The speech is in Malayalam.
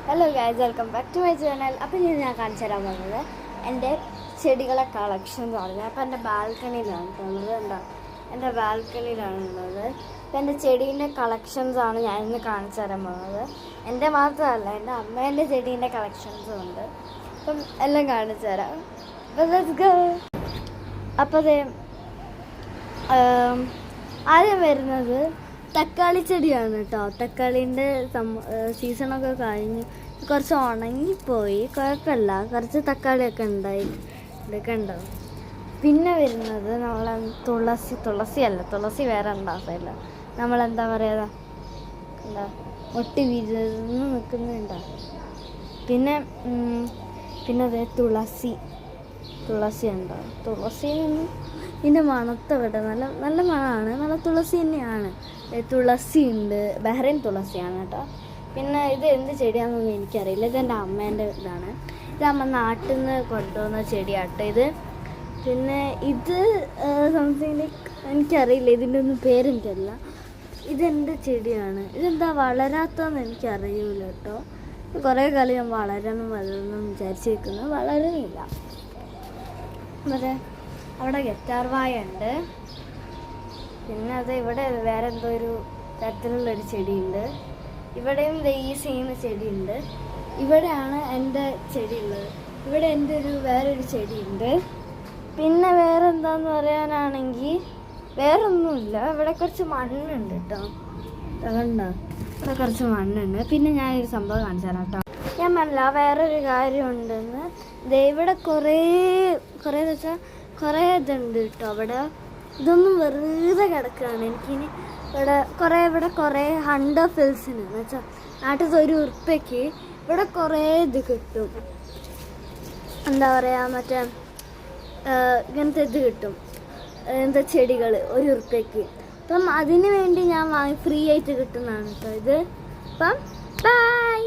Hello guys, welcome back to my channel. അപ്പം ഞാൻ കാണിച്ചു തരാൻ പോകുന്നത് എൻ്റെ ചെടികളെ കളക്ഷൻ എന്ന് പറഞ്ഞാൽ അപ്പം എൻ്റെ ബാൽക്കണിയിലാണ് ഉള്ളത്. ഉണ്ടോ, എൻ്റെ ബാൽക്കണിയിലാണുള്ളത്. അപ്പം എൻ്റെ ചെടീൻ്റെ കളക്ഷൻസാണ് ഞാൻ ഇന്ന് കാണിച്ചു തരാൻ പോകുന്നത്. എൻ്റെ മാത്രമല്ല, എൻ്റെ അമ്മേൻ്റെ ചെടീൻ്റെ കളക്ഷൻസും ഉണ്ട്. അപ്പം എല്ലാം കാണിച്ചു തരാം. അപ്പം ലെറ്റ്സ് ഗോ. അപ്പോൾ അത് ആദ്യം വരുന്നത് തക്കാളി ചെടിയാണ് കേട്ടോ. തക്കാളീൻ്റെ സീസണൊക്കെ കഴിഞ്ഞ് കുറച്ച് ഉണങ്ങിപ്പോയി, കുഴപ്പമില്ല. കുറച്ച് തക്കാളിയൊക്കെ ഉണ്ടാവും. പിന്നെ വരുന്നത് നമ്മളെ തുളസി വേറെ ഉണ്ടാകില്ല. നമ്മളെന്താ പറയുക, ഒട്ടി വിരുന്ന് നിൽക്കുന്നുണ്ടോ. പിന്നെ അതേ തുളസി ഉണ്ടാവും. തുളസിയിൽ നിന്ന് ഇതിൻ്റെ മണത്തോട്ടെ നല്ല മണമാണ്. നല്ല തുളസി തന്നെയാണ്. തുളസി ഉണ്ട്, ബഹ്റൈൻ തുളസിയാണ് കേട്ടോ. പിന്നെ ഇത് എന്ത് ചെടിയാണെന്നൊന്നും എനിക്കറിയില്ല. ഇതെൻ്റെ അമ്മേൻ്റെ ഇതാണ്. ഇത് അമ്മ നാട്ടിൽ നിന്ന് കൊണ്ടുവന്ന ചെടിയാട്ടോ ഇത്. പിന്നെ ഇത് സംതിങ് എനിക്കറിയില്ല, ഇതിൻ്റെ ഒന്നും പേരെനിക്കറിയില്ല. ഇതെൻ്റെ ചെടിയാണ്. ഇതെന്താ വളരാത്തതെന്ന് എനിക്കറിയില്ല കേട്ടോ. കുറേ കാലം ഞാൻ വളരണം വിചാരിച്ചിരിക്കുന്നു, വളരുന്നില്ല. മറ്റേ അവിടെ ഗറ്റാർവായ ഉണ്ട്. പിന്നെ അത് ഇവിടെ വേറെ എന്തോ ഒരു തരത്തിലുള്ളൊരു ചെടിയുണ്ട്. ഇവിടെയും ഈ സെയിം ചെടിയുണ്ട്. ഇവിടെയാണ് എൻ്റെ ചെടി ഉള്ളത്. ഇവിടെ എൻ്റെ വേറൊരു ചെടിയുണ്ട്. പിന്നെ വേറെ എന്താന്ന് പറയാനാണെങ്കിൽ വേറൊന്നുമില്ല. ഇവിടെ കുറച്ച് മണ്ണുണ്ട് കേട്ടോ. കണ്ടോ, ഇവിടെ കുറച്ച് മണ്ണുണ്ട്. പിന്നെ ഞാനൊരു സംഭവം കാണിച്ചു തരാം കേട്ടോ. ഞാൻ പറഞ്ഞില്ല വേറൊരു കാര്യമുണ്ടെന്ന്. ഇവിടെ കുറേ വെച്ചാൽ കുറേ ഇതുണ്ട് കേട്ടോ. അവിടെ ഇതൊന്നും വെറുതെ കിടക്കുകയാണ്. എനിക്കിനി ഇവിടെ കുറേ ഹണ്ടർ ഫിൽസിന് എന്ന് വെച്ചാൽ നാട്ടിൽ ₹1 ഇവിടെ കുറേ ഇത് കിട്ടും. എന്താ പറയുക, മറ്റേ ഇങ്ങനത്തെ ഇത് കിട്ടും, എന്താ ചെടികൾ ₹1. അപ്പം അതിന് വേണ്ടി ഞാൻ ഫ്രീ ആയിട്ട് കിട്ടുന്നതാണ് കേട്ടോ ഇത്. അപ്പം ബൈ.